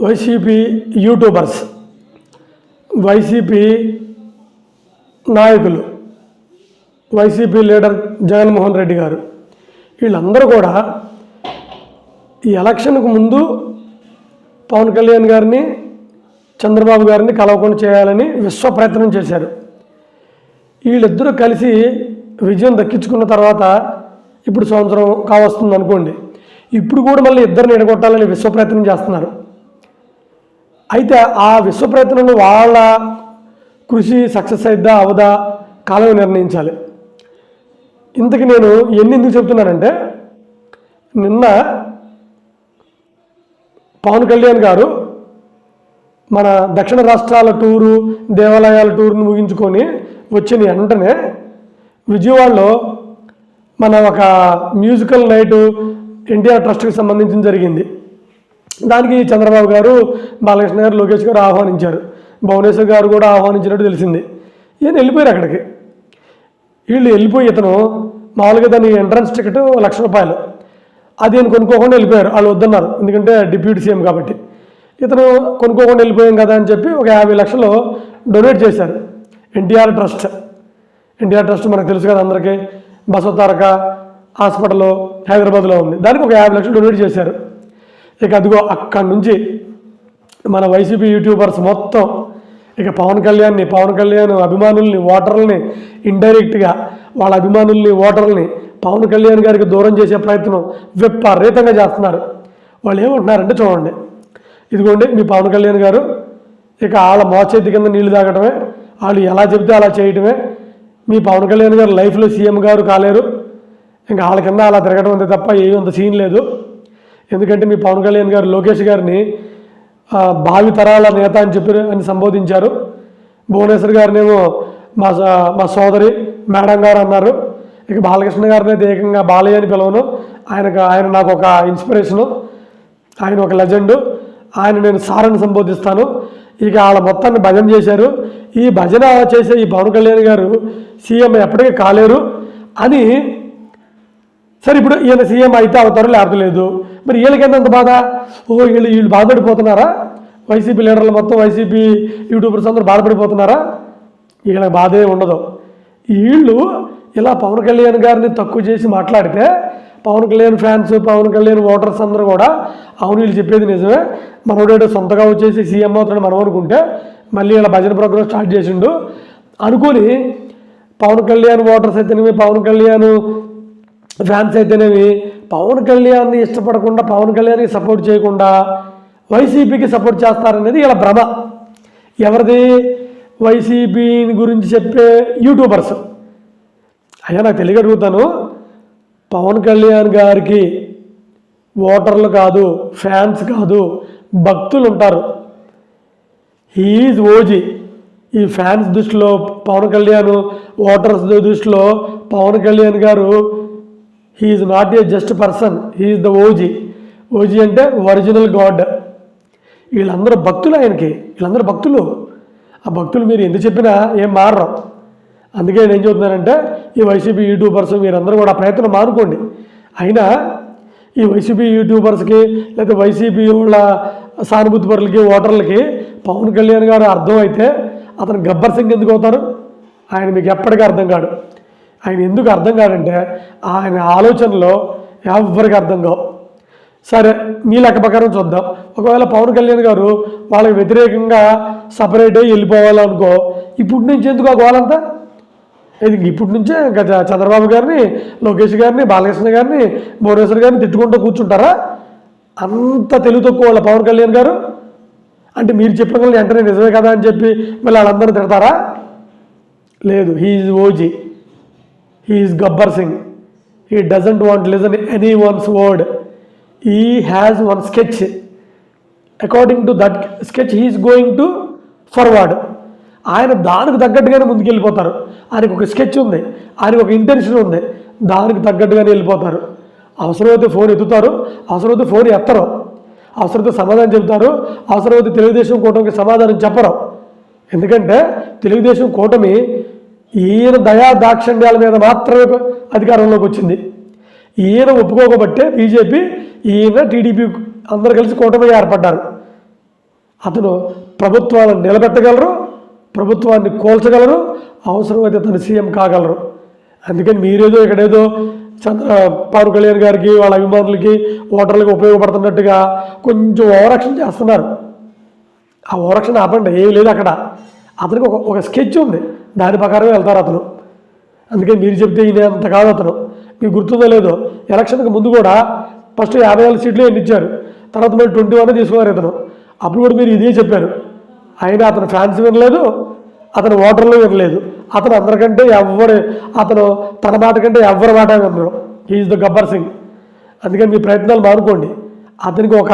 YCP YouTubers, YCP నాయకులు, YCP leader Jaganmohan Reddy గారు వీళ్ళందరూ కూడా ఈ ఎలక్షన్కు ముందు పవన్ కళ్యాణ్ గారిని చంద్రబాబు గారిని కలవకుండా చేయాలని విశ్వ ప్రయత్నం చేశారు. వీళ్ళిద్దరూ కలిసి విజయం దక్కించుకున్న తర్వాత ఇప్పుడు సంవత్సరం కావస్తుంది అనుకోండి, ఇప్పుడు కూడా మళ్ళీ ఇద్దరిని ఎడగొట్టాలని విశ్వ ప్రయత్నం చేస్తున్నారు. అయితే ఆ విశ్వ ప్రయత్నంలో వాళ్ళ కృషి సక్సెస్ అయిద్దా అవదా కాలం నిర్ణయించాలి. ఇంతకు నేను ఎందుకు చెప్తున్నానంటే, నిన్న పవన్ కళ్యాణ్ గారు మన దక్షిణ రాష్ట్రాల టూరు, దేవాలయాల టూర్ను ముగించుకొని వచ్చిన వెంటనే విజయవాడలో మన ఒక మ్యూజికల్ నైటు ఎన్టీఆర్ ట్రస్ట్కి సంబంధించి జరిగింది. దానికి చంద్రబాబు గారు, బాలకృష్ణ గారు, లోకేష్ గారు ఆహ్వానించారు. భువనేశ్వర్ గారు కూడా ఆహ్వానించినట్టు తెలిసింది. ఈయన వెళ్ళిపోయారు అక్కడికి. వీళ్ళు వెళ్ళిపోయి ఇతను మామూలుగా దాని ఎంట్రన్స్ టికెట్ ₹1,00,000, అది ఈయన కొనుక్కోకుండా వెళ్ళిపోయారు. వాళ్ళు వద్దన్నారు, ఎందుకంటే డిప్యూటీ సీఎం కాబట్టి. ఇతను కొనుక్కోకుండా వెళ్ళిపోయాం కదా అని చెప్పి ఒక 50 లక్షలు డొనేట్ చేశారు ఎన్టీఆర్ ట్రస్ట్. ఎన్టీఆర్ ట్రస్ట్ మనకు తెలుసు కదా అందరికీ, బసవతారక హాస్పిటల్ హైదరాబాద్లో ఉంది. దానికి ఒక 50 లక్షలు డొనేట్ చేశారు. ఇక అదిగో అక్కడి నుంచి మన వైసీపీ యూట్యూబర్స్ మొత్తం ఇక పవన్ కళ్యాణ్ అభిమానుల్ని, ఓటర్లని ఇండైరెక్ట్గా వాళ్ళ అభిమానుల్ని, ఓటర్లని పవన్ కళ్యాణ్ గారికి దూరం చేసే ప్రయత్నం విపరీతంగా చేస్తున్నారు. వాళ్ళు ఏమంటున్నారంటే చూడండి, ఇదిగోండి మీ పవన్ కళ్యాణ్ గారు ఇక వాళ్ళ మోచేతి కింద నీళ్లు తాగటమే, వాళ్ళు ఎలా చెబితే అలా చేయటమే. మీ పవన్ కళ్యాణ్ గారు లైఫ్లో సీఎం గారు కాలేరు, ఇంకా వాళ్ళ కింద అలా తిరగడం అంతే తప్ప ఏమంత సీన్ లేదు. ఎందుకంటే మీ పవన్ కళ్యాణ్ గారు లోకేష్ గారిని భావి తరాల నేత అని చెప్పి సంబోధించారు. భువనేశ్వర్ గారినేమో మా సోదరి మేడం గారు అన్నారు. ఇక బాలకృష్ణ గారిని అయితే ఏకంగా బాలయ్య అని పిలవను. ఆయన నాకు ఒక ఇన్స్పిరేషను, ఆయన ఒక లెజెండు, ఆయన నేను సారని సంబోధిస్తాను. ఇక వాళ్ళ మొత్తాన్ని భజన చేశారు. ఈ భజన చేసే ఈ పవన్ కళ్యాణ్ గారు సీఎం ఎప్పటికీ కాలేరు అని. సరే, ఇప్పుడు ఈయన సీఎం అయితే అవుతారు, లేకపోతే లేదు. మరి వీళ్ళకైనా అంత బాధ? వీళ్ళు బాధపడిపోతున్నారా? వైసీపీ లీడర్లు మొత్తం, వైసీపీ యూట్యూబర్స్ అందరూ బాధపడిపోతున్నారా? వీళ్ళకి బాధే ఉండదు. వీళ్ళు ఇలా పవన్ కళ్యాణ్ గారిని తక్కువ చేసి మాట్లాడితే పవన్ కళ్యాణ్ ఫ్యాన్స్, పవన్ కళ్యాణ్ ఓటర్స్ అందరూ కూడా అవును వీళ్ళు చెప్పేది నిజమే, మనోడేటో సొంతగా వచ్చేసి సీఎం అవుతాడు మనం అనుకుంటే మళ్ళీ ఇలా భజన ప్రోగ్రాం స్టార్ట్ చేసిండు అనుకొని పవన్ కళ్యాణ్ ఓటర్స్ అయితేనేమి, పవన్ కళ్యాణ్ ఫ్యాన్స్ అయితేనేమి పవన్ కళ్యాణ్ని ఇష్టపడకుండా, పవన్ కళ్యాణ్కి సపోర్ట్ చేయకుండా వైసీపీకి సపోర్ట్ చేస్తారనేది ఇలా భ్రమ. ఎవరిది? వైసీపీని గురించి చెప్పే యూట్యూబర్స్. అయ్యా నాకు తెలియక అడుగుతాను, పవన్ కళ్యాణ్ గారికి ఓటర్లు కాదు, ఫ్యాన్స్ కాదు, భక్తులు ఉంటారు. He is OG. ఈ ఫ్యాన్స్ దృష్టిలో పవన్ కళ్యాణ్, ఓటర్స్ దృష్టిలో పవన్ కళ్యాణ్ గారు he is not a just person, he is the OG. OG అంటే ఒరిజినల్ గాడ్. వీళ్ళందరూ భక్తులు ఆయనకి, వీళ్ళందరూ భక్తులు. ఆ భక్తులు మీరు ఎందుకు చెప్పినా ఏం మారరు. అందుకే నేను ఏం చెబుతున్నానంటే, ఈ వైసీపీ యూట్యూబర్స్ మీరందరూ కూడా ప్రయత్నం మానుకోండి. అయినా ఈ వైసీపీ యూట్యూబర్స్కి లేదా వైసీపీ వాళ్ళ సానుభూతి పరులకి, ఓటర్లకి పవన్ కళ్యాణ్ గారు అర్థమైతే అతను గబ్బర్ సింగ్ ఎందుకు అవుతారు? ఆయన మీకు ఎప్పటికీ అర్థం కాడు. ఆయన ఎందుకు అర్థం కాడంటే ఆయన ఆలోచనలో ఎవరికి అర్థం కావు. సరే, మీ లెక్క ప్రకారం చూద్దాం. ఒకవేళ పవన్ కళ్యాణ్ గారు వాళ్ళకి వ్యతిరేకంగా సపరేట్ అయ్యి వెళ్ళిపోవాలనుకో, ఇప్పటి నుంచి ఎందుకు ఆ గోలంతా? ఇది ఇప్పటి నుంచే ఇంకా చంద్రబాబు గారిని, లోకేష్ గారిని, బాలకృష్ణ గారిని, భువనేశ్వర్ గారిని తిట్టుకుంటూ కూర్చుంటారా? అంత తెలుగు తక్కువ వాళ్ళ పవన్ కళ్యాణ్ గారు అంటే మీరు చెప్పిన వాళ్ళు వెంటనే నిజమే కదా అని చెప్పి మళ్ళీ వాళ్ళందరూ తిడతారా? లేదు. He is OG, he is Gabbar Singh. He doesn't want listen any once word. He has one sketch. According to that sketch, he is going to forward. ఆయన దానికి తగ్గట్టుగానే ముందుకెళ్ళిపోతారు. ఆయనకు ఒక స్కెచ్ ఉంది, ఆయనకు ఒక ఇంటెన్షన్ ఉంది, దానికి తగ్గట్టుగానే వెళ్ళిపోతారు. అవసరమైతే ఫోన్ ఎత్తుతారు, అవసరమైతే ఫోన్ ఎత్తరు, అవసరమైతే సమాధానం చెబుతారు, అవసరమైతే తెలుగుదేశం కూటమికి సమాధానం చెప్పరు. ఎందుకంటే తెలుగుదేశం కూటమి ఈయన దయా దాక్షిణ్యాల మీద మాత్రమే అధికారంలోకి వచ్చింది. ఈయన ఒప్పుకోకబట్టే బీజేపీ, ఈయన టీడీపీ అందరు కలిసి కూటమి ఏర్పడ్డారు. అతను ప్రభుత్వాలను నిలబెట్టగలరు, ప్రభుత్వాన్ని కోల్చగలరు, అవసరమైతే తను సీఎం కాగలరు. అందుకని మీరేదో ఇక్కడేదో పవన్ కళ్యాణ్ గారికి వాళ్ళ అభిమానులకి ఓటర్లకి ఉపయోగపడుతున్నట్టుగా కొంచెం ఓవరాక్షన్ చేస్తున్నారు. ఆ ఓవరాక్షన్ ఆపండి, ఏం లేదు అక్కడ. అతనికి ఒక స్కెచ్ ఉంది, దాని ప్రకారమే వెళ్తారు అతను. అందుకని మీరు చెప్తే ఈయన అంత కాదు అతను. మీకు గుర్తుందో లేదో, ఎలక్షన్కి ముందు కూడా ఫస్ట్ 54 సీట్లు ఎన్నిచ్చారు, తర్వాత మీరు 21 తీసుకున్నారు ఇతను. అప్పుడు కూడా మీరు ఇదే చెప్పారు. అయినా అతను ఫ్యాన్స్ వినలేదు, అతను ఓటర్లు వినలేదు. అతను అందరికంటే అతను తన మాట కంటే ఎవరి మాట వినరు. Is the Gabbar Singh. అందుకని మీ ప్రయత్నాలు మానుకోండి. అతనికి ఒక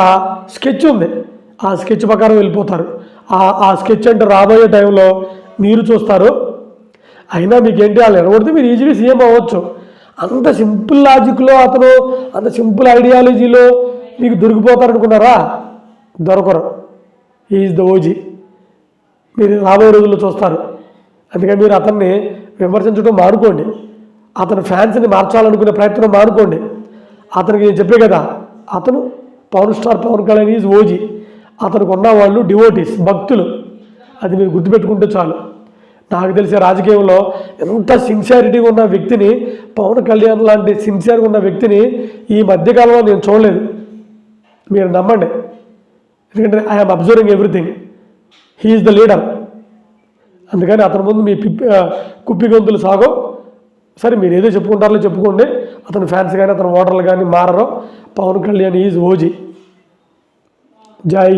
స్కెచ్ ఉంది, ఆ స్కెచ్ ప్రకారం వెళ్ళిపోతారు. ఆ స్కెచ్ అంటే రాబోయే టైంలో మీరు చూస్తారు. అయినా మీకేంటి, వాళ్ళు ఎరగొడితే మీరు ఈజీగా సీఎం అవ్వచ్చు. అంత సింపుల్ లాజిక్లో అతను, అంత సింపుల్ ఐడియాలజీలో మీకు దొరికిపోతారనుకున్నారా? దొరకరు. Is the OG. మీరు రాబోయే రోజుల్లో చూస్తారు. అందుకని మీరు అతన్ని విమర్శించడం మానుకోండి. అతని ఫ్యాన్స్ని మార్చాలనుకునే ప్రయత్నం మానుకోండి. అతనికి నేను చెప్పే కదా, అతను star Pawan Kalyan is OG. అతనికి ఉన్న వాళ్ళు డివోటీస్, భక్తులు. అది మీరు గుర్తుపెట్టుకుంటే చాలు. నాకు తెలిసే రాజకీయంలో ఎంత సిన్సియారిటీగా ఉన్న వ్యక్తిని, పవన్ కళ్యాణ్ లాంటి సిన్సియర్గా ఉన్న వ్యక్తిని ఈ మధ్యకాలంలో నేను చూడలేదు. మీరు నమ్మండి. ఎందుకంటే I'm observing everything. He is the leader. అందుకని అతని ముందు మీ కుప్పి గొంతులు సాగో. సరే, మీరు ఏదో చెప్పుకుంటారో చెప్పుకోండి. అతని ఫ్యాన్స్ కానీ అతని ఓటర్లు కానీ మారరు. Pawan Kalyan is OG. జై